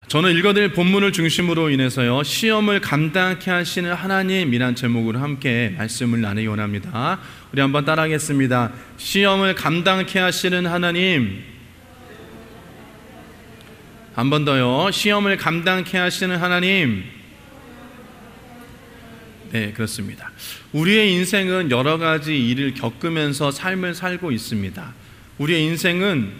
저는 읽어드릴 본문을 중심으로 인해서요, 시험을 감당케 하시는 하나님이란 제목으로 함께 말씀을 나누기 원합니다. 우리 한번 따라하겠습니다. 시험을 감당케 하시는 하나님. 한 번 더요. 시험을 감당케 하시는 하나님. 네, 그렇습니다. 우리의 인생은 여러 가지 일을 겪으면서 삶을 살고 있습니다. 우리의 인생은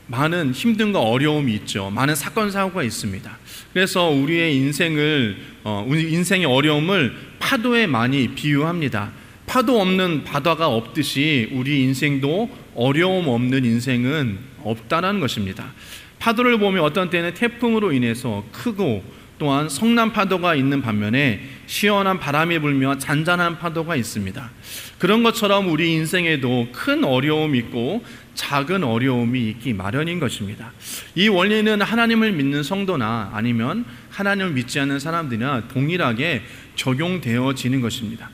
많은 힘듦과 어려움이 있죠. 많은 사건 사고가 있습니다. 그래서 우리의 인생의 어려움을 파도에 많이 비유합니다. 파도 없는 바다가 없듯이 우리 인생도 어려움 없는 인생은 없다라는 것입니다. 파도를 보면 어떤 때는 태풍으로 인해서 크고 또한 성난 파도가 있는 반면에 시원한 바람이 불며 잔잔한 파도가 있습니다. 그런 것처럼 우리 인생에도 큰 어려움이 있고 작은 어려움이 있기 마련인 것입니다. 이 원리는 하나님을 믿는 성도나 아니면 하나님을 믿지 않는 사람들이나 동일하게 적용되어지는 것입니다.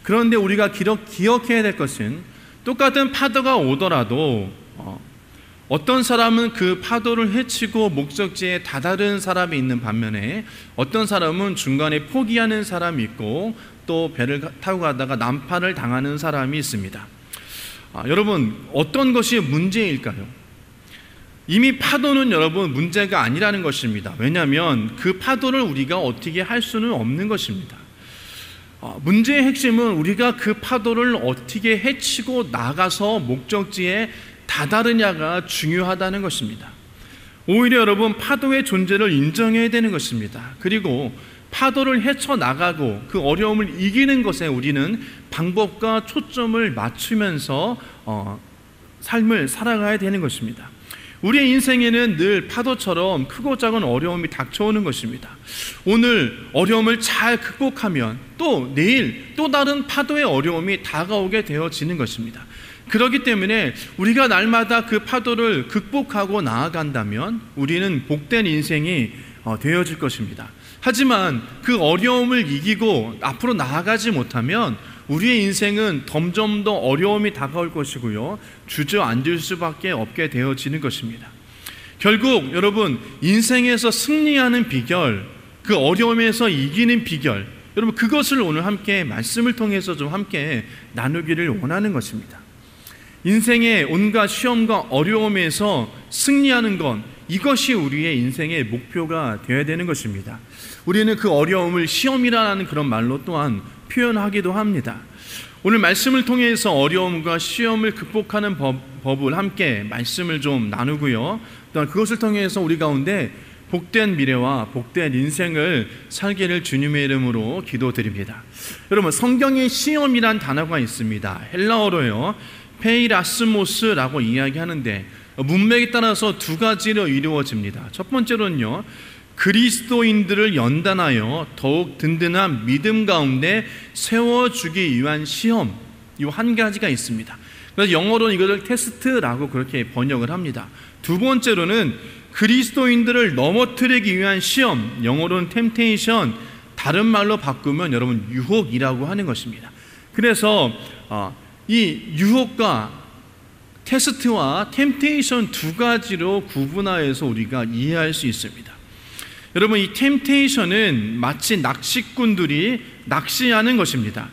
그런데 우리가 기억해야 될 것은 똑같은 파도가 오더라도 어떤 사람은 그 파도를 헤치고 목적지에 다다른 사람이 있는 반면에 어떤 사람은 중간에 포기하는 사람이 있고 또 배를 타고 가다가 난파를 당하는 사람이 있습니다. 여러분, 어떤 것이 문제일까요? 이미 파도는 여러분 문제가 아니라는 것입니다. 왜냐하면 그 파도를 우리가 어떻게 할 수는 없는 것입니다. 문제의 핵심은 우리가 그 파도를 어떻게 헤치고 나가서 목적지에 다다르냐가 중요하다는 것입니다. 오히려 여러분, 파도의 존재를 인정해야 되는 것입니다. 그리고 파도를 헤쳐나가고 그 어려움을 이기는 것에 우리는 방법과 초점을 맞추면서 삶을 살아가야 되는 것입니다. 우리의 인생에는 늘 파도처럼 크고 작은 어려움이 닥쳐오는 것입니다. 오늘 어려움을 잘 극복하면 또 내일 또 다른 파도의 어려움이 다가오게 되어지는 것입니다. 그렇기 때문에 우리가 날마다 그 파도를 극복하고 나아간다면 우리는 복된 인생이 되어질 것입니다. 하지만 그 어려움을 이기고 앞으로 나아가지 못하면 우리의 인생은 점점 더 어려움이 다가올 것이고요, 주저앉을 수밖에 없게 되어지는 것입니다. 결국 여러분, 인생에서 승리하는 비결, 그 어려움에서 이기는 비결, 여러분 그것을 오늘 함께 말씀을 통해서 좀 함께 나누기를 원하는 것입니다. 인생의 온갖 시험과 어려움에서 승리하는 건 이것이 우리의 인생의 목표가 되어야 되는 것입니다. 우리는 그 어려움을 시험이라는 그런 말로 또한 표현하기도 합니다. 오늘 말씀을 통해서 어려움과 시험을 극복하는 법을 함께 말씀을 좀 나누고요, 또한 그것을 통해서 우리 가운데 복된 미래와 복된 인생을 살기를 주님의 이름으로 기도드립니다. 여러분, 성경에 시험이란 단어가 있습니다. 헬라어로요, 페이라스모스라고 이야기하는데 문맥에 따라서 두 가지로 이루어집니다. 첫 번째로는요, 그리스도인들을 연단하여 더욱 든든한 믿음 가운데 세워주기 위한 시험, 이 한 가지가 있습니다. 그래서 영어로는 이것을 테스트라고 그렇게 번역을 합니다. 두 번째로는 그리스도인들을 넘어뜨리기 위한 시험, 영어로는 템테이션, 다른 말로 바꾸면 여러분 유혹이라고 하는 것입니다. 그래서 이 유혹과 테스트와 템테이션 두 가지로 구분하여서 우리가 이해할 수 있습니다. 여러분, 이 템테이션은 마치 낚시꾼들이 낚시하는 것입니다.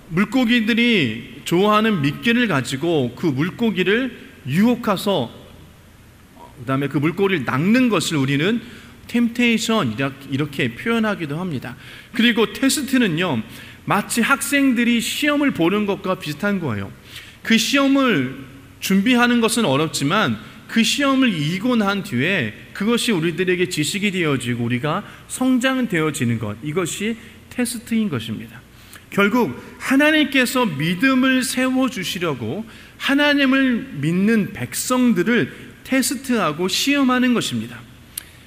물고기들이 좋아하는 미끼를 가지고 그 물고기를 유혹해서 그 다음에 그 물고기를 낚는 것을 우리는 템테이션 이렇게 표현하기도 합니다. 그리고 테스트는요, 마치 학생들이 시험을 보는 것과 비슷한 거예요. 그 시험을 준비하는 것은 어렵지만 그 시험을 이기고 난 뒤에 그것이 우리들에게 지식이 되어지고 우리가 성장되어지는 것, 이것이 테스트인 것입니다. 결국 하나님께서 믿음을 세워주시려고 하나님을 믿는 백성들을 테스트하고 시험하는 것입니다.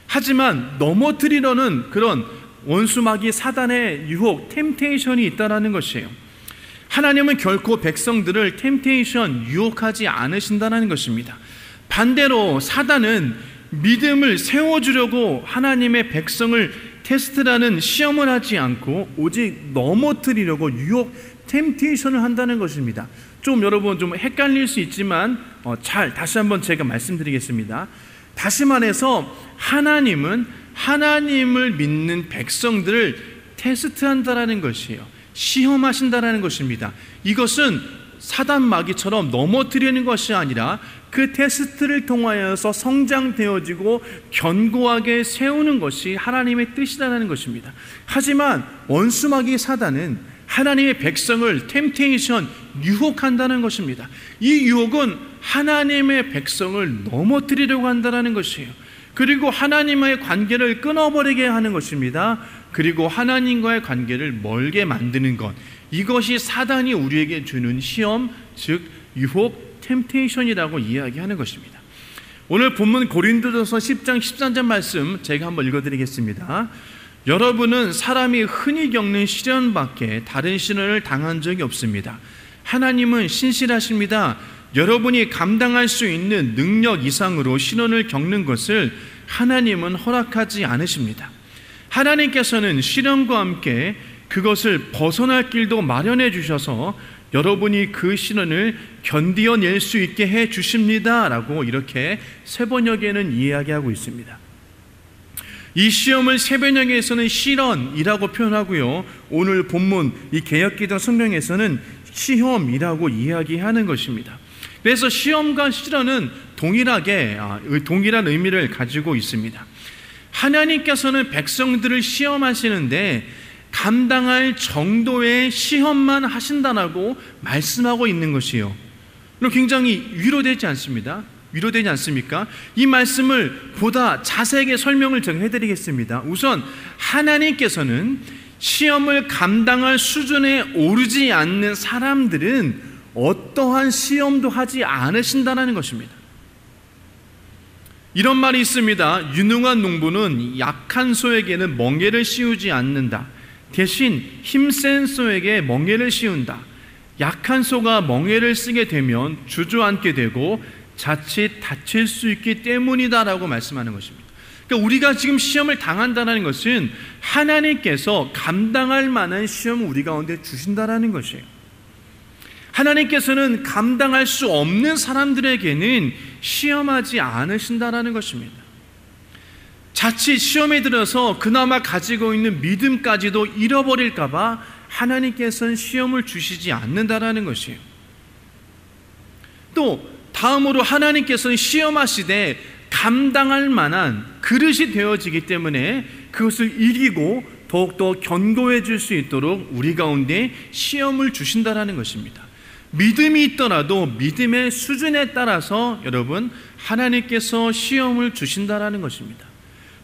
하지만 넘어뜨리려는 그런 원수마귀 사단의 유혹, 템테이션이 있다는 것이에요. 하나님은 결코 백성들을 템테이션, 유혹하지 않으신다는 것입니다. 반대로 사단은 믿음을 세워주려고 하나님의 백성을 테스트라는 시험을 하지 않고 오직 넘어뜨리려고 유혹, 템테이션을 한다는 것입니다. 좀 여러분 좀 헷갈릴 수 있지만 다시 한번 제가 말씀드리겠습니다. 다시 말해서 하나님은 하나님을 믿는 백성들을 테스트한다라는 것이에요. 시험하신다라는 것입니다. 이것은 사단 마귀처럼 넘어뜨리는 것이 아니라 그 테스트를 통하여서 성장되어지고 견고하게 세우는 것이 하나님의 뜻이라는 것입니다. 하지만 원수 마귀 사단은 하나님의 백성을 템테이션, 유혹한다는 것입니다. 이 유혹은 하나님의 백성을 넘어뜨리려고 한다는 것이에요. 그리고 하나님과의 관계를 끊어버리게 하는 것입니다. 그리고 하나님과의 관계를 멀게 만드는 것, 이것이 사단이 우리에게 주는 시험, 즉 유혹, 템테이션이라고 이야기하는 것입니다. 오늘 본문 고린도전서 10장 13절 말씀 제가 한번 읽어드리겠습니다. 여러분은 사람이 흔히 겪는 시련밖에 다른 시련을 당한 적이 없습니다. 하나님은 신실하십니다. 여러분이 감당할 수 있는 능력 이상으로 시련을 겪는 것을 하나님은 허락하지 않으십니다. 하나님께서는 시련과 함께 그것을 벗어날 길도 마련해 주셔서 여러분이 그 시련을 견디어낼 수 있게 해 주십니다 라고 이렇게 세번역에는 이야기하고 있습니다. 이 시험을 세번역에서는 시련이라고 표현하고요, 오늘 본문 이 개역기도 성경에서는 시험이라고 이야기하는 것입니다. 그래서 시험과 시련은 동일한 의미를 가지고 있습니다. 하나님께서는 백성들을 시험하시는데 감당할 정도의 시험만 하신다라고 말씀하고 있는 것이요, 굉장히 위로되지 않습니까? 이 말씀을 보다 자세하게 설명을 제가 해드리겠습니다. 우선 하나님께서는 시험을 감당할 수준에 오르지 않는 사람들은 어떠한 시험도 하지 않으신다는 것입니다. 이런 말이 있습니다. 유능한 농부는 약한 소에게는 멍에를 씌우지 않는다. 대신 힘센 소에게 멍에를 씌운다. 약한 소가 멍에를 쓰게 되면 주저앉게 되고 자칫 다칠 수 있기 때문이다라고 말씀하는 것입니다. 그러니까 우리가 지금 시험을 당한다는 것은 하나님께서 감당할 만한 시험을 우리 가운데 주신다라는 것이에요. 하나님께서는 감당할 수 없는 사람들에게는 시험하지 않으신다라는 것입니다. 자칫 시험에 들어서 그나마 가지고 있는 믿음까지도 잃어버릴까 봐 하나님께서는 시험을 주시지 않는다라는 것이에요. 또 다음으로 하나님께서는 시험하시되 감당할 만한 그릇이 되어지기 때문에 그것을 이기고 더욱더 견고해질 수 있도록 우리 가운데 시험을 주신다라는 것입니다. 믿음이 있더라도 믿음의 수준에 따라서 여러분 하나님께서 시험을 주신다라는 것입니다.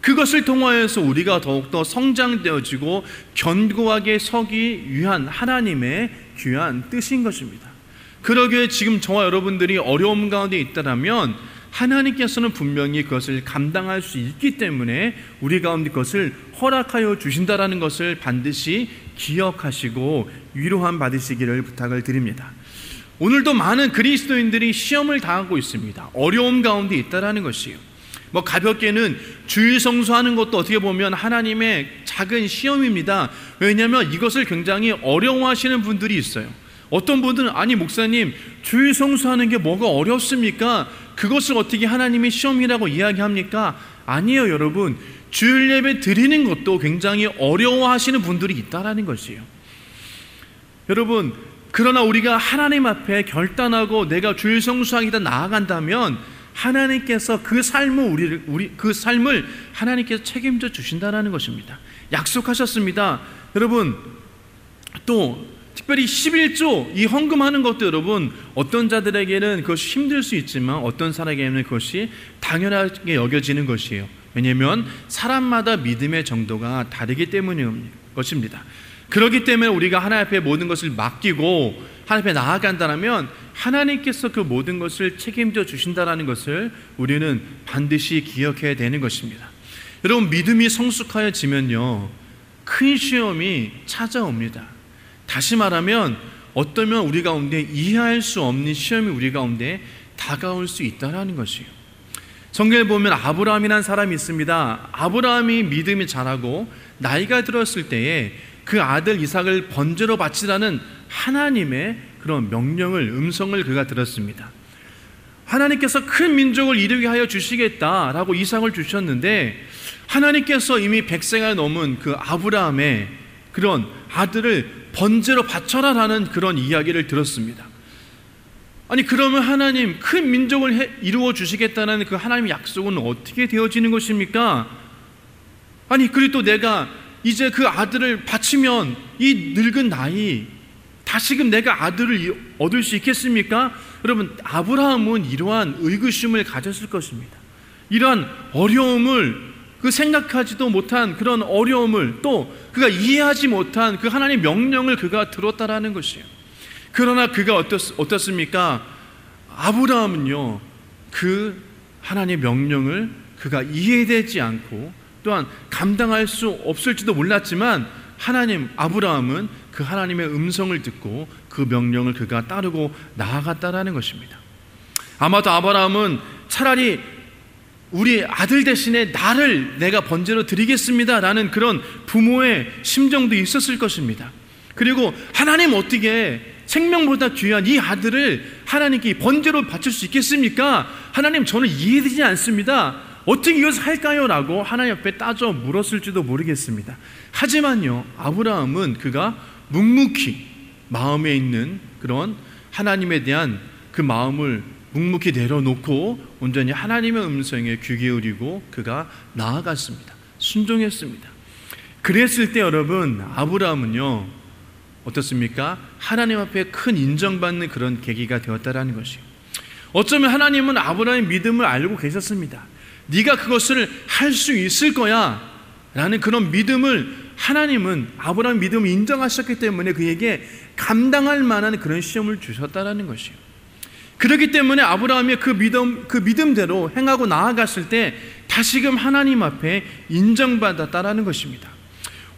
그것을 통하여서 우리가 더욱더 성장되어지고 견고하게 서기 위한 하나님의 귀한 뜻인 것입니다. 그러기에 지금 저와 여러분들이 어려움 가운데 있다면 하나님께서는 분명히 그것을 감당할 수 있기 때문에 우리 가운데 그것을 허락하여 주신다라는 것을 반드시 기억하시고 위로함 받으시기를 부탁을 드립니다. 오늘도 많은 그리스도인들이 시험을 당하고 있습니다. 어려움 가운데 있다라는 것이에요. 가볍게는 주일 성수하는 것도 어떻게 보면 하나님의 작은 시험입니다. 왜냐하면 이것을 굉장히 어려워하시는 분들이 있어요. 어떤 분들은 아니 목사님 주일 성수하는 게 뭐가 어렵습니까? 그것을 어떻게 하나님의 시험이라고 이야기합니까? 아니에요 여러분. 주일 예배 드리는 것도 굉장히 어려워하시는 분들이 있다라는 것이에요. 여러분, 그러나 우리가 하나님 앞에 결단하고 내가 주일 성수하기다 나아간다면 하나님께서 그 삶을 하나님께서 책임져 주신다라는 것입니다. 약속하셨습니다. 여러분, 또 특별히 11조 이 헌금하는 것도 여러분 어떤 자들에게는 그것이 힘들 수 있지만 어떤 사람에게는 그것이 당연하게 여겨지는 것이에요. 왜냐하면 사람마다 믿음의 정도가 다르기 때문인 것입니다. 그렇기 때문에 우리가 하나님 앞에 모든 것을 맡기고 하나님 앞에 나아간다면 하나님께서 그 모든 것을 책임져 주신다는 것을 우리는 반드시 기억해야 되는 것입니다. 여러분, 믿음이 성숙하여지면요 큰 시험이 찾아옵니다. 다시 말하면 어떠면 우리 가운데 이해할 수 없는 시험이 우리 가운데 다가올 수 있다는 것이에요. 성경에 보면 아브라함이라는 사람이 있습니다. 아브라함이 믿음이 자라고 나이가 들었을 때에 그 아들 이삭을 번제로 바치라는 하나님의 그런 명령을, 음성을 그가 들었습니다. 하나님께서 큰 민족을 이루게 하여 주시겠다라고 이삭을 주셨는데, 하나님께서 이미 100세가 넘은 그 아브라함의 그런 아들을 번제로 바쳐라라는 그런 이야기를 들었습니다. 아니, 그러면 하나님 큰 민족을 이루어 주시겠다는 그 하나님의 약속은 어떻게 되어지는 것입니까? 아니, 그리고 또 내가 이제 그 아들을 바치면 이 늙은 나이 다시금 내가 아들을 얻을 수 있겠습니까? 여러분, 아브라함은 이러한 의구심을 가졌을 것입니다. 이러한 어려움을, 그 생각하지도 못한 그런 어려움을, 또 그가 이해하지 못한 그 하나님의 명령을 그가 들었다라는 것이에요. 그러나 그가 어떻습니까? 아브라함은요, 그 하나님의 명령을 그가 이해되지 않고 또한 감당할 수 없을지도 몰랐지만, 아브라함은 그 하나님의 음성을 듣고 그 명령을 그가 따르고 나아갔다라는 것입니다. 아마도 아브라함은 차라리 우리 아들 대신에 나를 내가 번제로 드리겠습니다 라는 그런 부모의 심정도 있었을 것입니다. 그리고 하나님, 어떻게 생명보다 귀한 이 아들을 하나님께 번제로 바칠 수 있겠습니까? 하나님, 저는 이해되지 않습니다. 어떻게 이것을 할까요? 라고 하나님 앞에 따져 물었을지도 모르겠습니다. 하지만요, 아브라함은 그가 묵묵히 마음에 있는 그런 하나님에 대한 그 마음을 묵묵히 내려놓고 온전히 하나님의 음성에 귀 기울이고 그가 나아갔습니다. 순종했습니다. 그랬을 때 여러분, 아브라함은요, 어떻습니까? 하나님 앞에 큰 인정받는 그런 계기가 되었다라는 것이에요. 어쩌면 하나님은 아브라함의 믿음을 알고 계셨습니다. 네가 그것을 할 수 있을 거야 라는 그런 믿음을 하나님은 아브라함의 믿음을 인정하셨기 때문에 그에게 감당할 만한 그런 시험을 주셨다라는 것이에요. 그렇기 때문에 아브라함이 그 믿음대로 행하고 나아갔을 때 다시금 하나님 앞에 인정받았다라는 것입니다.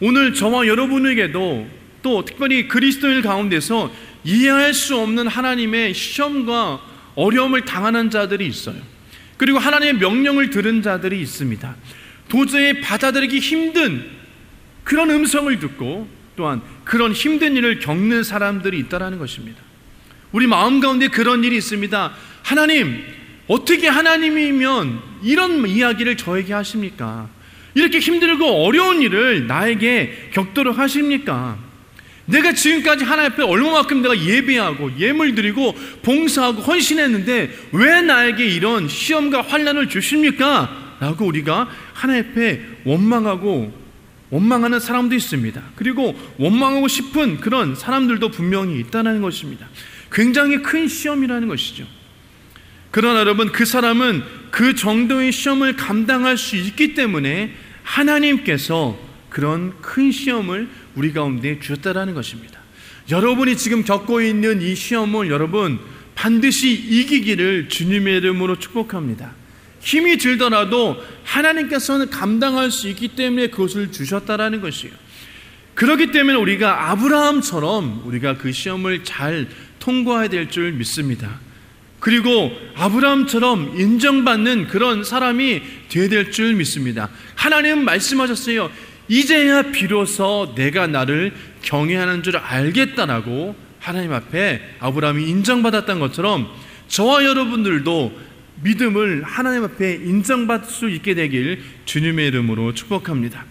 오늘 저와 여러분에게도 또 특별히 그리스도인 가운데서 이해할 수 없는 하나님의 시험과 어려움을 당하는 자들이 있어요. 그리고 하나님의 명령을 들은 자들이 있습니다. 도저히 받아들이기 힘든 그런 음성을 듣고 또한 그런 힘든 일을 겪는 사람들이 있다라는 것입니다. 우리 마음 가운데 그런 일이 있습니다. 하나님, 어떻게 하나님이면 이런 이야기를 저에게 하십니까? 이렇게 힘들고 어려운 일을 나에게 겪도록 하십니까? 내가 지금까지 하나님 앞에 얼마만큼 내가 예배하고 예물 드리고 봉사하고 헌신했는데 왜 나에게 이런 시험과 환난을 주십니까? 라고 우리가 하나님 앞에 원망하는 사람도 있습니다. 그리고 원망하고 싶은 그런 사람들도 분명히 있다는 것입니다. 굉장히 큰 시험이라는 것이죠. 그러나 여러분, 그 사람은 그 정도의 시험을 감당할 수 있기 때문에 하나님께서 그런 큰 시험을 우리 가운데 주셨다라는 것입니다. 여러분이 지금 겪고 있는 이 시험을 여러분 반드시 이기기를 주님의 이름으로 축복합니다. 힘이 들더라도 하나님께서는 감당할 수 있기 때문에 그것을 주셨다라는 것이에요. 그렇기 때문에 우리가 아브라함처럼 우리가 그 시험을 잘 통과해야 될 줄 믿습니다. 그리고 아브라함처럼 인정받는 그런 사람이 되어야 될 줄 믿습니다. 하나님은 말씀하셨어요. 이제야 비로소 내가 나를 경외하는 줄 알겠다라고 하나님 앞에 아브라함이 인정받았던 것처럼 저와 여러분들도 믿음을 하나님 앞에 인정받을 수 있게 되길 주님의 이름으로 축복합니다.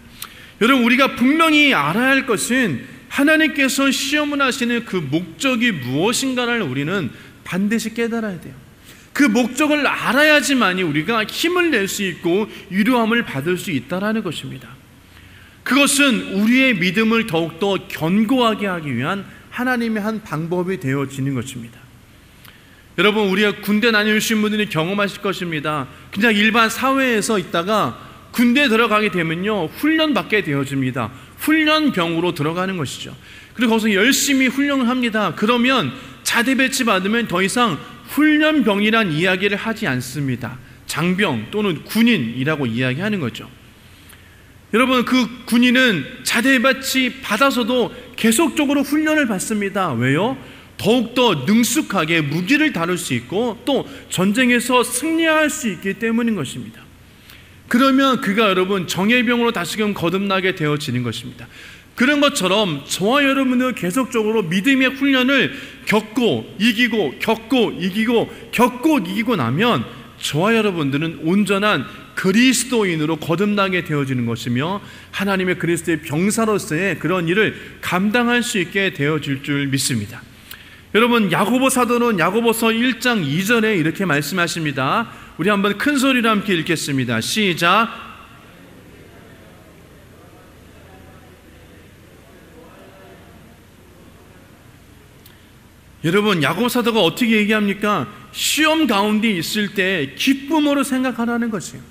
여러분, 우리가 분명히 알아야 할 것은 하나님께서 시험을 하시는 그 목적이 무엇인가를 우리는 반드시 깨달아야 돼요. 그 목적을 알아야지만이 우리가 힘을 낼 수 있고 위로함을 받을 수 있다는 것입니다. 그것은 우리의 믿음을 더욱더 견고하게 하기 위한 하나님의 한 방법이 되어지는 것입니다. 여러분, 우리가 군대 다녀오신 분들이 경험하실 것입니다. 그냥 일반 사회에서 있다가 군대에 들어가게 되면요, 훈련받게 되어집니다. 훈련병으로 들어가는 것이죠. 그리고 거기서 열심히 훈련을 합니다. 그러면 자대 배치 받으면 더 이상 훈련병이란 이야기를 하지 않습니다. 장병 또는 군인이라고 이야기하는 거죠. 여러분, 그 군인은 자대 배치 받아서도 계속적으로 훈련을 받습니다. 왜요? 더욱더 능숙하게 무기를 다룰 수 있고 또 전쟁에서 승리할 수 있기 때문인 것입니다. 그러면 그가 여러분 정예병으로 다시금 거듭나게 되어지는 것입니다. 그런 것처럼 저와 여러분은 계속적으로 믿음의 훈련을 겪고 이기고 나면 저와 여러분들은 온전한 그리스도인으로 거듭나게 되어지는 것이며 하나님의 그리스도의 병사로서의 그런 일을 감당할 수 있게 되어질 줄 믿습니다. 여러분, 야고보 사도는 야고보서 1장 2절에 이렇게 말씀하십니다. 우리 한번 큰 소리로 함께 읽겠습니다. 시작. 여러분, 야고보 사도가 어떻게 얘기합니까? 시험 가운데 있을 때 기쁨으로 생각하라는 것이에요.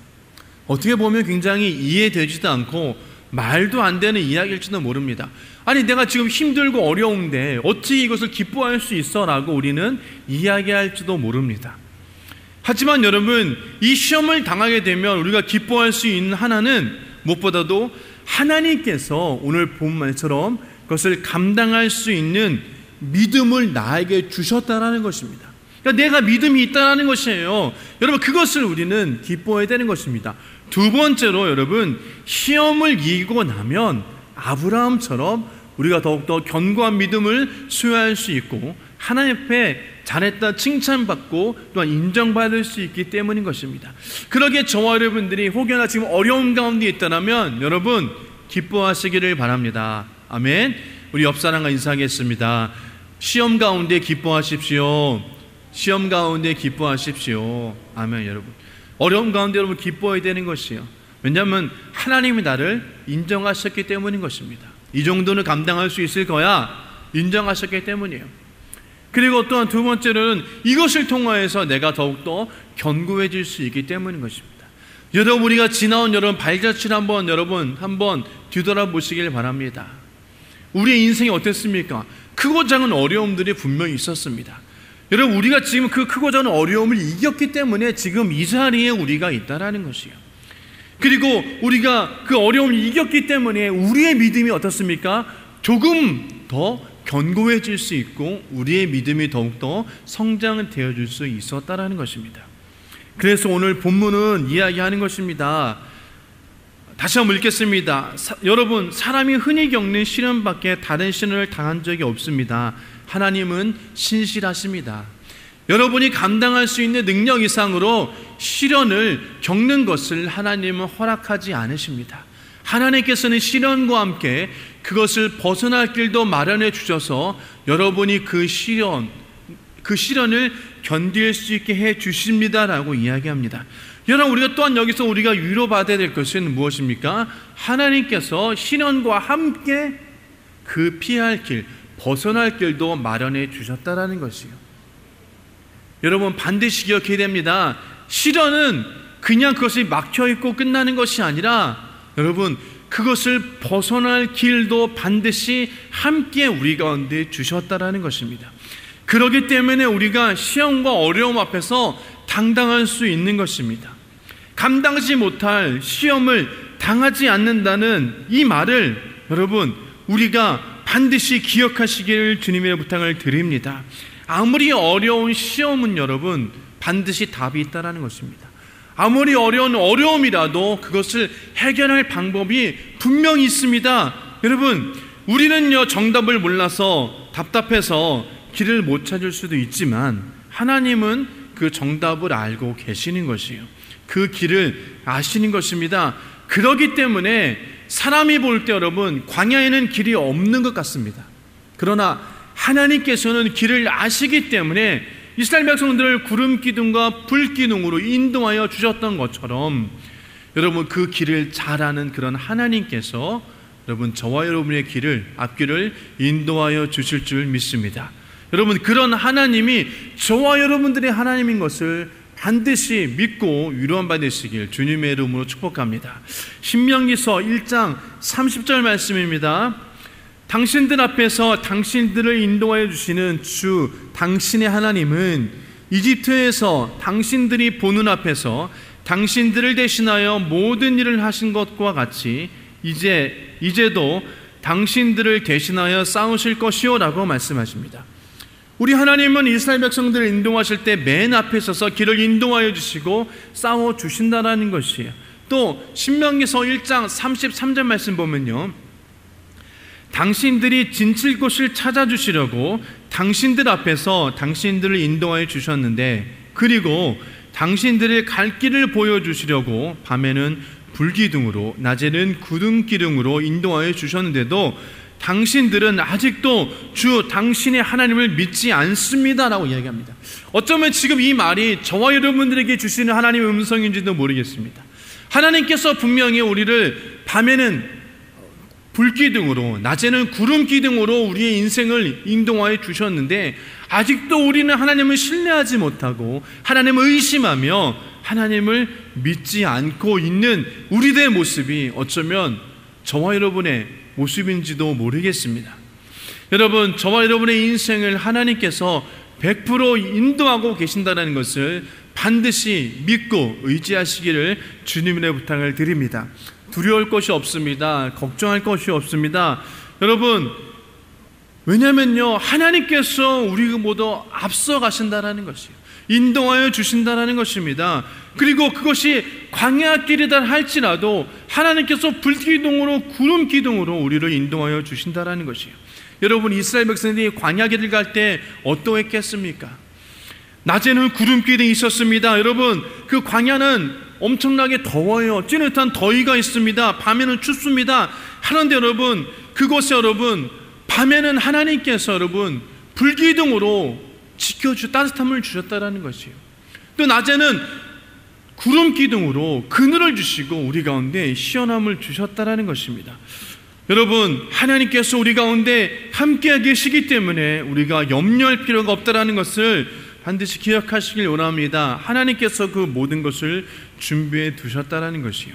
어떻게 보면 굉장히 이해되지도 않고 말도 안 되는 이야기일지도 모릅니다. 아니, 내가 지금 힘들고 어려운데 어떻게 이것을 기뻐할 수 있어? 라고 우리는 이야기할지도 모릅니다. 하지만 여러분, 이 시험을 당하게 되면 우리가 기뻐할 수 있는 하나는 무엇보다도 하나님께서 오늘 본 말처럼 그것을 감당할 수 있는 믿음을 나에게 주셨다라는 것입니다. 그러니까 내가 믿음이 있다라는 것이에요. 여러분, 그것을 우리는 기뻐해야 되는 것입니다. 두 번째로 여러분, 시험을 이기고 나면 아브라함처럼 우리가 더욱더 견고한 믿음을 수여할 수 있고 하나님 앞에 잘했다 칭찬받고 또한 인정받을 수 있기 때문인 것입니다. 그러기에 저와 여러분들이 혹여나 지금 어려움 가운데 있다면 여러분 기뻐하시기를 바랍니다. 아멘. 우리 옆 사람과 인사하겠습니다. 시험 가운데 기뻐하십시오. 시험 가운데 기뻐하십시오. 아멘. 여러분, 어려움 가운데 여러분 기뻐해야 되는 것이요. 왜냐하면 하나님이 나를 인정하셨기 때문인 것입니다. 이 정도는 감당할 수 있을 거야 인정하셨기 때문이에요. 그리고 또한 두 번째로는 이것을 통하여서 내가 더욱더 견고해질 수 있기 때문인 것입니다. 여러분, 우리가 지나온 여러분 발자취를 한번 뒤돌아보시길 바랍니다. 우리의 인생이 어땠습니까? 크고 작은 어려움들이 분명히 있었습니다. 여러분, 우리가 지금 그 크고 작은 어려움을 이겼기 때문에 지금 이 자리에 우리가 있다라는 것이에요. 그리고 우리가 그 어려움을 이겼기 때문에 우리의 믿음이 어떻습니까? 조금 더 견고해질 수 있고 우리의 믿음이 더욱더 성장을 되어줄 수 있었다라는 것입니다. 그래서 오늘 본문은 이야기하는 것입니다. 다시 한번 읽겠습니다. 여러분, 사람이 흔히 겪는 시련밖에 다른 시련을 당한 적이 없습니다. 하나님은 신실하십니다. 여러분이 감당할 수 있는 능력 이상으로 시련을 겪는 것을 하나님은 허락하지 않으십니다. 하나님께서는 시련과 함께 그것을 벗어날 길도 마련해 주셔서 여러분이 그 시련을 견딜 수 있게 해 주십니다라고 이야기합니다. 여러분, 우리가 또한 여기서 우리가 위로받아야 될 것은 무엇입니까? 하나님께서 시련과 함께 그 피할 길, 벗어날 길도 마련해 주셨다라는 것이요. 여러분, 반드시 기억해야 됩니다. 시련은 그냥 그것이 막혀있고 끝나는 것이 아니라 여러분, 그것을 벗어날 길도 반드시 함께 우리 가운데 주셨다라는 것입니다. 그렇기 때문에 우리가 시험과 어려움 앞에서 당당할 수 있는 것입니다. 감당하지 못할 시험을 당하지 않는다는 이 말을 여러분 우리가 반드시 기억하시기를 주님의 부탁을 드립니다. 아무리 어려운 시험은 여러분 반드시 답이 있다는 것입니다. 아무리 어려운 어려움이라도 그것을 해결할 방법이 분명히 있습니다. 여러분, 우리는요 정답을 몰라서 답답해서 길을 못 찾을 수도 있지만 하나님은 그 정답을 알고 계시는 것이에요. 그 길을 아시는 것입니다. 그렇기 때문에 사람이 볼 때 여러분 광야에는 길이 없는 것 같습니다. 그러나 하나님께서는 길을 아시기 때문에 이스라엘 백성들을 구름 기둥과 불 기둥으로 인도하여 주셨던 것처럼 여러분 그 길을 잘 아는 그런 하나님께서 여러분 저와 여러분의 앞길을 인도하여 주실 줄 믿습니다. 여러분, 그런 하나님이 저와 여러분들의 하나님인 것을 반드시 믿고 위로한 받으시길 주님의 이름으로 축복합니다. 신명기서 1장 30절 말씀입니다. 당신들 앞에서 당신들을 인도하여 주시는 주 당신의 하나님은 이집트에서 당신들이 보는 앞에서 당신들을 대신하여 모든 일을 하신 것과 같이 이제도 당신들을 대신하여 싸우실 것이요 라고 말씀하십니다. 우리 하나님은 이스라엘 백성들을 인도하실 때 맨 앞에 서서 길을 인도하여 주시고 싸워 주신다라는 것이에요. 또 신명기서 1장 33절 말씀 보면요, 당신들이 진칠 곳을 찾아주시려고 당신들 앞에서 당신들을 인도하여 주셨는데, 그리고 당신들의 갈 길을 보여주시려고 밤에는 불기둥으로 낮에는 구름기둥으로 인도하여 주셨는데도 당신들은 아직도 주 당신의 하나님을 믿지 않습니다라고 이야기합니다. 어쩌면 지금 이 말이 저와 여러분들에게 주시는 하나님의 음성인지도 모르겠습니다. 하나님께서 분명히 우리를 밤에는 불기둥으로 낮에는 구름기둥으로 우리의 인생을 인도하여 주셨는데, 아직도 우리는 하나님을 신뢰하지 못하고 하나님을 의심하며 하나님을 믿지 않고 있는 우리들의 모습이 어쩌면 저와 여러분의 모습인지도 모르겠습니다. 여러분, 저와 여러분의 인생을 하나님께서 100% 인도하고 계신다는 것을 반드시 믿고 의지하시기를 주님의 부탁을 드립니다. 두려울 것이 없습니다. 걱정할 것이 없습니다. 여러분, 왜냐면요, 하나님께서 우리 모두 앞서 가신다라는 것이에요. 인도하여 주신다라는 것입니다. 그리고 그것이 광야 길이다 할지라도 하나님께서 불기둥으로 구름기둥으로 우리를 인도하여 주신다라는 것이에요. 여러분, 이스라엘 백성들이 광야 길을 갈 때 어떠했겠습니까? 낮에는 구름기둥이 있었습니다. 여러분, 그 광야는 엄청나게 더워요. 찌릿한 더위가 있습니다. 밤에는 춥습니다. 하는데 여러분, 그곳에 여러분 밤에는 하나님께서 여러분 불기둥으로 지켜주 따뜻함을 주셨다라는 것이에요. 또 낮에는 구름기둥으로 그늘을 주시고 우리 가운데 시원함을 주셨다라는 것입니다. 여러분, 하나님께서 우리 가운데 함께 계시기 때문에 우리가 염려할 필요가 없다라는 것을 반드시 기억하시길 원합니다. 하나님께서 그 모든 것을 준비해 두셨다라는 것이에요.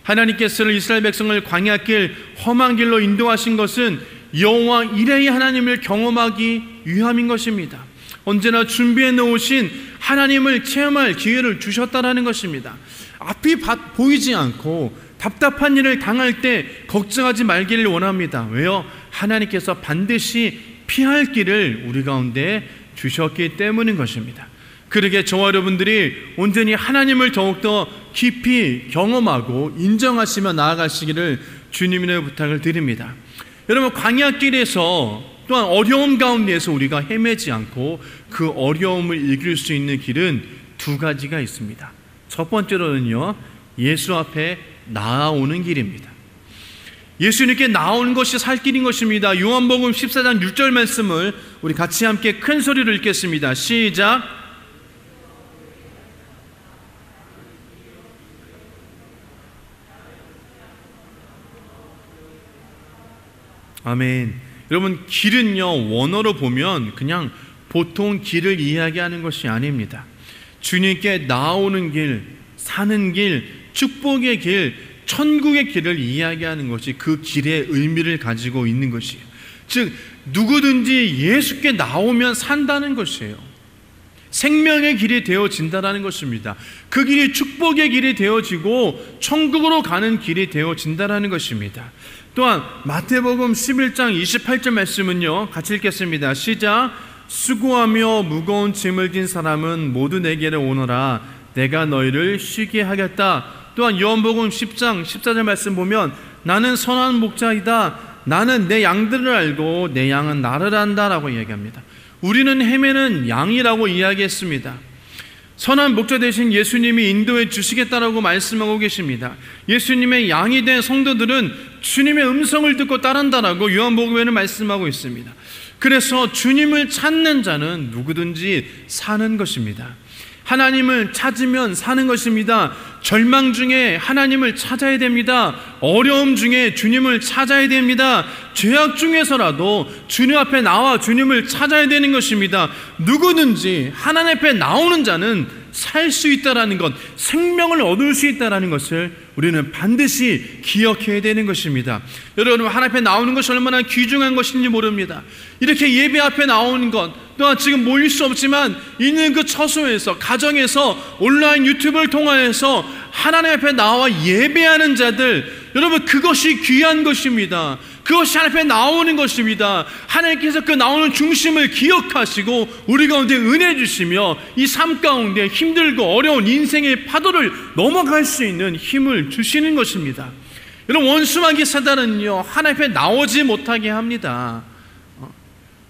하나님께서 이스라엘 백성을 광야길 험한 길로 인도하신 것은 여호와 이레의 하나님을 경험하기 위함인 것입니다. 언제나 준비해 놓으신 하나님을 체험할 기회를 주셨다라는 것입니다. 앞이 보이지 않고 답답한 일을 당할 때 걱정하지 말기를 원합니다. 왜요? 하나님께서 반드시 피할 길을 우리 가운데 주셨기 때문인 것입니다. 그러게 저와 여러분들이 온전히 하나님을 더욱더 깊이 경험하고 인정하시며 나아가시기를 주님의 부탁을 드립니다. 여러분, 광야길에서 또한 어려움 가운데에서 우리가 헤매지 않고 그 어려움을 이길 수 있는 길은 두 가지가 있습니다. 첫 번째로는요, 예수 앞에 나아오는 길입니다. 예수님께 나오는 것이 살 길인 것입니다. 요한복음 14장 6절 말씀을 우리 같이 함께 큰 소리로 읽겠습니다. 시작. 아멘. 여러분, 길은요, 원어로 보면 그냥 보통 길을 이야기하는 것이 아닙니다. 주님께 나오는 길, 사는 길, 축복의 길, 천국의 길을 이야기하는 것이 그 길의 의미를 가지고 있는 것이에요. 즉, 누구든지 예수께 나오면 산다는 것이에요. 생명의 길이 되어진다는 것입니다. 그 길이 축복의 길이 되어지고 천국으로 가는 길이 되어진다는 것입니다. 또한 마태복음 11장 28절 말씀은요, 같이 읽겠습니다. 시작. 수고하며 무거운 짐을 진 사람은 모두 내게로 오너라. 내가 너희를 쉬게 하겠다. 또한 요한복음 10장 14절 말씀 보면 나는 선한 목자이다. 나는 내 양들을 알고 내 양은 나를 안다라고 이야기합니다. 우리는 헤매는 양이라고 이야기했습니다. 선한 목자 대신 예수님이 인도해 주시겠다라고 말씀하고 계십니다. 예수님의 양이 된 성도들은 주님의 음성을 듣고 따른다라고 요한복음에는 말씀하고 있습니다. 그래서 주님을 찾는 자는 누구든지 사는 것입니다. 하나님을 찾으면 사는 것입니다. 절망 중에 하나님을 찾아야 됩니다. 어려움 중에 주님을 찾아야 됩니다. 죄악 중에서라도 주님 앞에 나와 주님을 찾아야 되는 것입니다. 누구든지 하나님 앞에 나오는 자는 살 수 있다라는 것, 생명을 얻을 수 있다라는 것을 우리는 반드시 기억해야 되는 것입니다. 여러분, 하나님 앞에 나오는 것이 얼마나 귀중한 것인지 모릅니다. 이렇게 예배 앞에 나오는 것, 또한 지금 모일 수 없지만 있는 그 처소에서, 가정에서, 온라인 유튜브를 통하여서 하나님 앞에 나와 예배하는 자들, 여러분, 그것이 귀한 것입니다. 그것이 하나님 앞에 나오는 것입니다. 하나님께서 그 나오는 중심을 기억하시고 우리 가운데 은혜 주시며 이 삶 가운데 힘들고 어려운 인생의 파도를 넘어갈 수 있는 힘을 주시는 것입니다. 여러분, 원수마귀 사단은요, 하나님 앞에 나오지 못하게 합니다.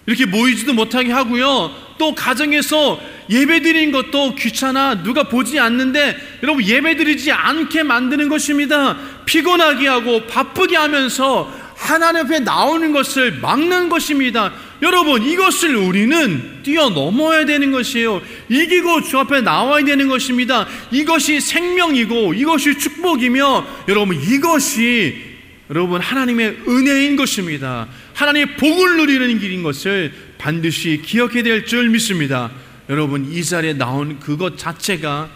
이렇게 모이지도 못하게 하고요, 또 가정에서 예배드리는 것도 귀찮아, 누가 보지 않는데 여러분 예배드리지 않게 만드는 것입니다. 피곤하게 하고 바쁘게 하면서 하나님 앞에 나오는 것을 막는 것입니다. 여러분, 이것을 우리는 뛰어넘어야 되는 것이에요. 이기고 주 앞에 나와야 되는 것입니다. 이것이 생명이고 이것이 축복이며, 여러분, 이것이 여러분 하나님의 은혜인 것입니다. 하나님의 복을 누리는 길인 것을 반드시 기억해야 될 줄 믿습니다. 여러분, 이 자리에 나온 그것 자체가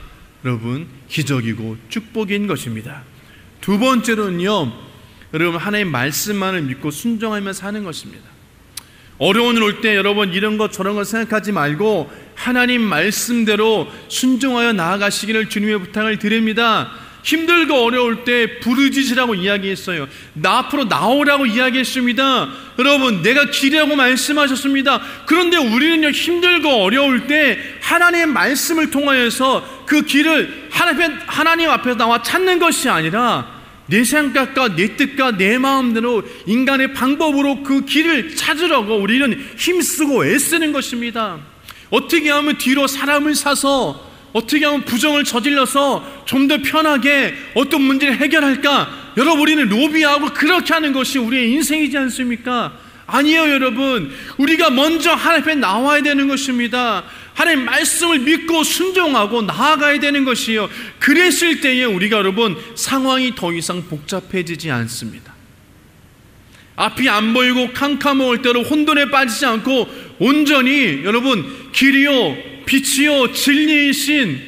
여러분 기적이고 축복인 것입니다. 두 번째로는요, 여러분 하나님의 말씀만을 믿고 순종하며 사는 것입니다. 어려운 일 올 때 여러분 이런 것 저런 것 생각하지 말고 하나님 말씀대로 순종하여 나아가시기를 주님의 부탁을 드립니다. 힘들고 어려울 때 부르짖으라고 이야기했어요. 나 앞으로 나오라고 이야기했습니다. 여러분, 내가 길이라고 말씀하셨습니다. 그런데 우리는요, 힘들고 어려울 때 하나님의 말씀을 통하여서 그 길을 하나님 앞에서 나와 찾는 것이 아니라 내 생각과 내 뜻과 내 마음대로 인간의 방법으로 그 길을 찾으려고 우리는 힘쓰고 애쓰는 것입니다. 어떻게 하면 뒤로 사람을 사서, 어떻게 하면 부정을 저질러서 좀 더 편하게 어떤 문제를 해결할까? 여러분, 우리는 로비하고 그렇게 하는 것이 우리의 인생이지 않습니까? 아니에요, 여러분. 우리가 먼저 하나님 앞에 나와야 되는 것입니다. 하나님 말씀을 믿고 순종하고 나아가야 되는 것이에요. 그랬을 때에 우리가 여러분 상황이 더 이상 복잡해지지 않습니다. 앞이 안 보이고 캄캄할 때로 혼돈에 빠지지 않고 온전히 여러분 길이요 빛이요 진리이신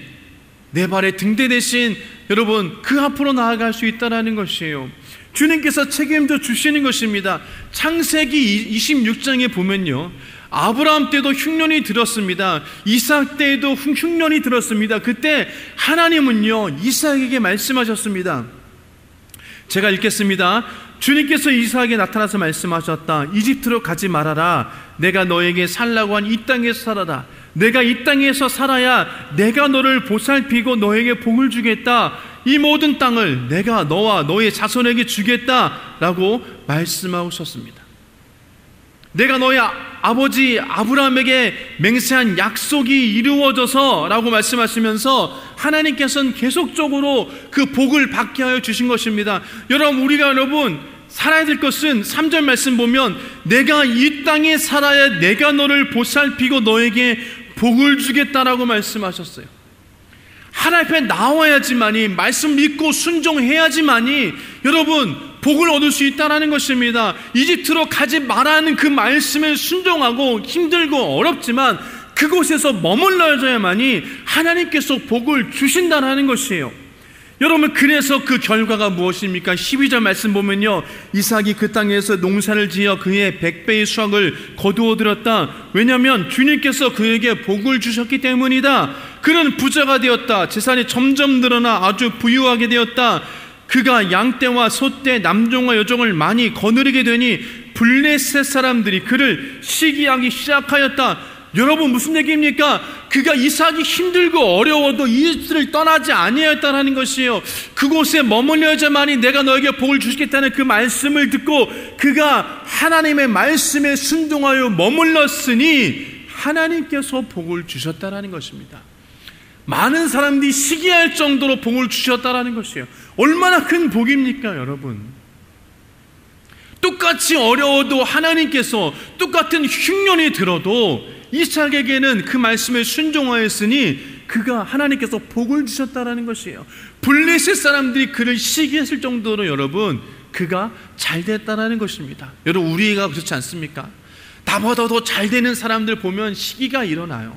내 발의 등대 대신 여러분 그 앞으로 나아갈 수 있다는 것이에요. 주님께서 책임져 주시는 것입니다. 창세기 26장에 보면요, 아브라함 때도 흉년이 들었습니다. 이삭 때에도 흉년이 들었습니다. 그때 하나님은요 이삭에게 말씀하셨습니다. 제가 읽겠습니다. 주님께서 이삭에게 나타나서 말씀하셨다. 이집트로 가지 말아라. 내가 너에게 살라고 한 이 땅에서 살아라. 내가 이 땅에서 살아야 내가 너를 보살피고 너에게 복을 주겠다. 이 모든 땅을 내가 너와 너의 자손에게 주겠다라고 말씀하고 있었습니다. 내가 너의 아버지 아브라함에게 맹세한 약속이 이루어져서 라고 말씀하시면서 하나님께서는 계속적으로 그 복을 받게 하여 주신 것입니다. 여러분 살아야 될 것은 3절 말씀 보면 내가 이 땅에 살아야 내가 너를 보살피고 너에게 복을 주겠다라고 말씀하셨어요. 하나님 앞에 나와야지만이, 말씀 믿고 순종해야지만이 여러분 복을 얻을 수 있다는 것입니다. 이집트로 가지 말라는 그 말씀에 순종하고 힘들고 어렵지만 그곳에서 머물러야만이 하나님께서 복을 주신다는 것이에요. 여러분, 그래서 그 결과가 무엇입니까? 12절 말씀 보면요, 이삭이 그 땅에서 농사를 지어 그의 100배의 수확을 거두어들었다. 왜냐하면 주님께서 그에게 복을 주셨기 때문이다. 그는 부자가 되었다. 재산이 점점 늘어나 아주 부유하게 되었다. 그가 양떼와 소떼, 남종과 여종을 많이 거느리게 되니 블레셋 사람들이 그를 시기하기 시작하였다. 여러분, 무슨 얘기입니까? 그가 이삭이 힘들고 어려워도 이집트를 떠나지 아니하였다는 것이에요. 그곳에 머물려야만이 내가 너에게 복을 주시겠다는 그 말씀을 듣고 그가 하나님의 말씀에 순종하여 머물렀으니 하나님께서 복을 주셨다는 것입니다. 많은 사람들이 시기할 정도로 복을 주셨다는 것이에요. 얼마나 큰 복입니까, 여러분? 똑같이 어려워도 하나님께서 똑같은 흉년이 들어도 이삭에게는 그 말씀에 순종하였으니 그가 하나님께서 복을 주셨다는 것이에요. 블레셋 사람들이 그를 시기했을 정도로 여러분 그가 잘 됐다는 것입니다. 여러분, 우리가 그렇지 않습니까? 나보다 더 잘 되는 사람들 보면 시기가 일어나요.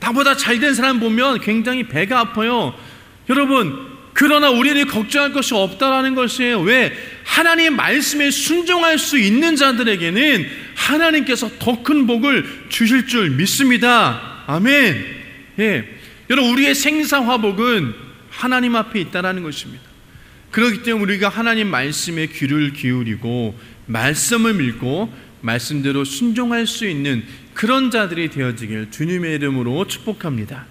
나보다 잘 된 사람 보면 굉장히 배가 아파요. 여러분, 그러나 우리는 걱정할 것이 없다라는 것이에요. 왜? 하나님의 말씀에 순종할 수 있는 자들에게는 하나님께서 더 큰 복을 주실 줄 믿습니다. 아멘. 예. 여러분, 우리의 생사화복은 하나님 앞에 있다라는 것입니다. 그렇기 때문에 우리가 하나님 말씀에 귀를 기울이고 말씀을 믿고 말씀대로 순종할 수 있는 그런 자들이 되어지길 주님의 이름으로 축복합니다.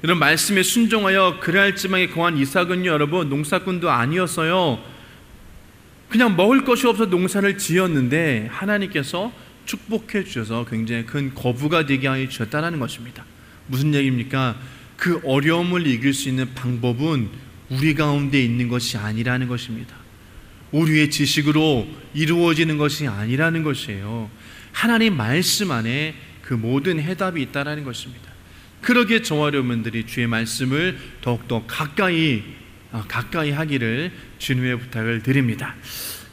여러분, 말씀에 순종하여 그랄 지방에 거한 이삭은요, 여러분 농사꾼도 아니었어요. 그냥 먹을 것이 없어 농사를 지었는데 하나님께서 축복해 주셔서 굉장히 큰 거부가 되게 하여 주셨다는 것입니다. 무슨 얘기입니까? 그 어려움을 이길 수 있는 방법은 우리 가운데 있는 것이 아니라는 것입니다. 우리의 지식으로 이루어지는 것이 아니라는 것이에요. 하나님 말씀 안에 그 모든 해답이 있다는 것입니다. 그러기에 저와 여러분들이 주의 말씀을 더욱더 가까이 하기를 주님의 부탁을 드립니다.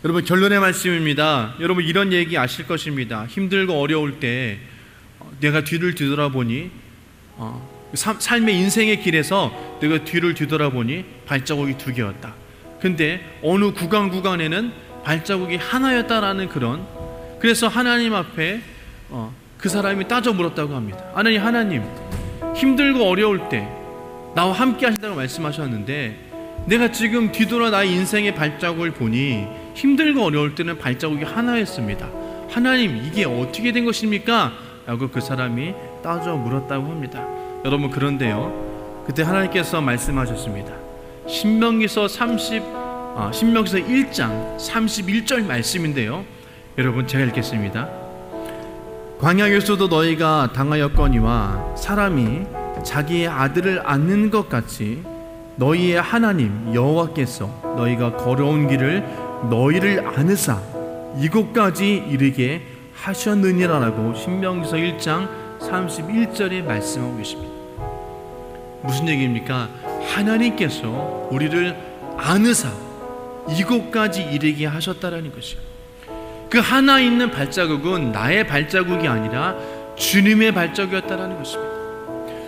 여러분, 결론의 말씀입니다. 여러분, 이런 얘기 아실 것입니다. 힘들고 어려울 때 내가 뒤를 뒤돌아보니 삶의 인생의 길에서 내가 뒤를 뒤돌아보니 발자국이 두 개였다. 근데 어느 구간에는 발자국이 하나였다라는 그래서 하나님 앞에 그 사람이 따져 물었다고 합니다. 하나님, 힘들고 어려울 때 나와 함께 하신다고 말씀하셨는데 내가 지금 뒤돌아 나의 인생의 발자국을 보니 힘들고 어려울 때는 발자국이 하나였습니다. 하나님, 이게 어떻게 된 것입니까? 라고 그 사람이 따져 물었다고 합니다. 여러분, 그런데요, 그때 하나님께서 말씀하셨습니다. 신명기서 1장 31절 말씀인데요, 여러분, 제가 읽겠습니다. 광야에서도 너희가 당하였거니와 사람이 자기의 아들을 안는 것 같이 너희의 하나님 여호와께서 너희가 걸어온 길을 너희를 안으사 이곳까지 이르게 하셨느니라라고 신명기서 1장 31절에 말씀하고 계십니다. 무슨 얘기입니까? 하나님께서 우리를 안으사 이곳까지 이르게 하셨다라는 것이요. 그 하나 있는 발자국은 나의 발자국이 아니라 주님의 발자국이었다라는 것입니다.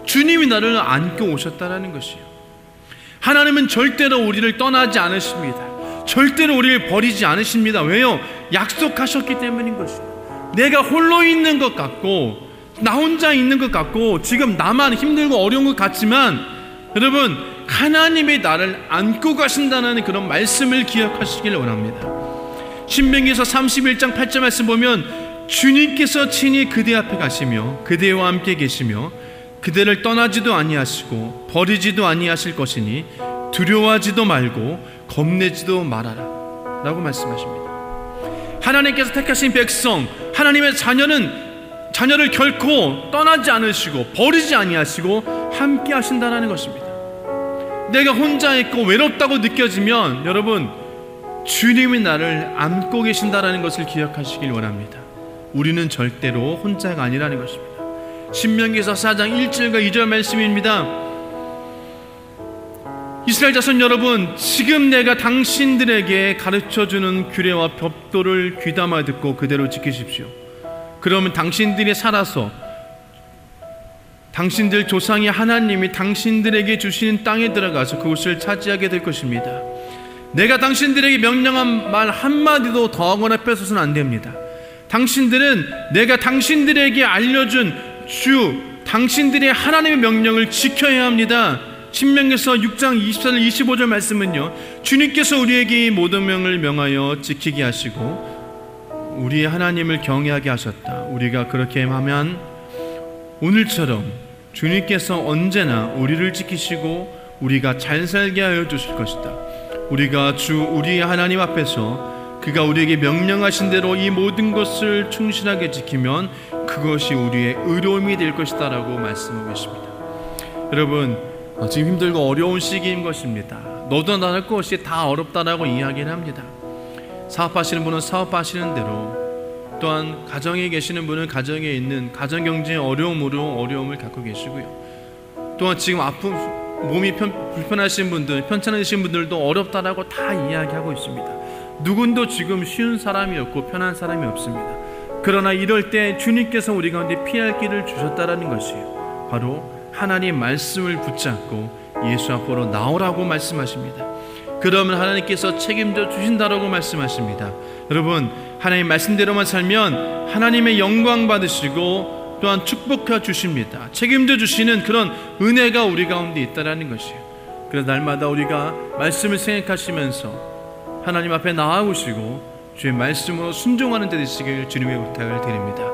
주님이 나를 안고 오셨다라는 것이요. 하나님은 절대로 우리를 떠나지 않으십니다. 절대로 우리를 버리지 않으십니다. 왜요? 약속하셨기 때문인 것이요. 내가 홀로 있는 것 같고 나 혼자 있는 것 같고 지금 나만 힘들고 어려운 것 같지만 여러분, 하나님이 나를 안고 가신다는 그런 말씀을 기억하시길 원합니다. 신명기서 31장 8절 말씀 보면 주님께서 친히 그대 앞에 가시며 그대와 함께 계시며 그대를 떠나지도 아니하시고 버리지도 아니하실 것이니 두려워하지도 말고 겁내지도 말아라 라고 말씀하십니다. 하나님께서 택하신 백성, 하나님의 자녀를 결코 떠나지 않으시고 버리지 아니하시고 함께 하신다는 것입니다. 내가 혼자 있고 외롭다고 느껴지면 여러분, 주님이 나를 안고 계신다는 것을 기억하시길 원합니다. 우리는 절대로 혼자가 아니라는 것입니다. 신명기서 4장 1절과 2절 말씀입니다. 이스라엘 자손 여러분, 지금 내가 당신들에게 가르쳐주는 규례와 법도를 귀담아 듣고 그대로 지키십시오. 그러면 당신들이 살아서 당신들 조상의 하나님이 당신들에게 주시는 땅에 들어가서 그곳을 차지하게 될 것입니다. 내가 당신들에게 명령한 말 한마디도 더하거나 뺏어서는 안 됩니다. 당신들은 내가 당신들에게 알려준 당신들의 하나님의 명령을 지켜야 합니다. 신명기서 6장 24절 25절 말씀은요, 주님께서 우리에게 이 모든 명을 명하여 지키게 하시고 우리의 하나님을 경외하게 하셨다. 우리가 그렇게 하면 오늘처럼 주님께서 언제나 우리를 지키시고 우리가 잘 살게 하여 주실 것이다. 우리가 우리의 하나님 앞에서 그가 우리에게 명령하신 대로 이 모든 것을 충실하게 지키면 그것이 우리의 의로움이 될 것이다 라고 말씀하고 계십니다. 여러분, 지금 힘들고 어려운 시기인 것입니다. 너도 나할 것이 다 어렵다라고 이야기를 합니다. 사업하시는 분은 사업하시는 대로, 또한 가정에 계시는 분은 가정에 있는 가정경제의 어려움을 갖고 계시고요. 또한 지금 아픈 몸이 불편하신 분들, 편찮으신 분들도 어렵다라고 다 이야기하고 있습니다. 누군도 지금 쉬운 사람이 없고 편한 사람이 없습니다. 그러나 이럴 때 주님께서 우리 가운데 피할 길을 주셨다라는 것이에요. 바로 하나님 말씀을 붙잡고 예수 앞으로 나오라고 말씀하십니다. 그러면 하나님께서 책임져 주신다라고 말씀하십니다. 여러분, 하나님 말씀대로만 살면 하나님의 영광 받으시고 또한 축복해 주십니다. 책임져 주시는 그런 은혜가 우리 가운데 있다라는 것이에요. 그래서 날마다 우리가 말씀을 생각하시면서 하나님 앞에 나아오시고 주의 말씀으로 순종하는 데 되시길 주님의 부탁을 드립니다.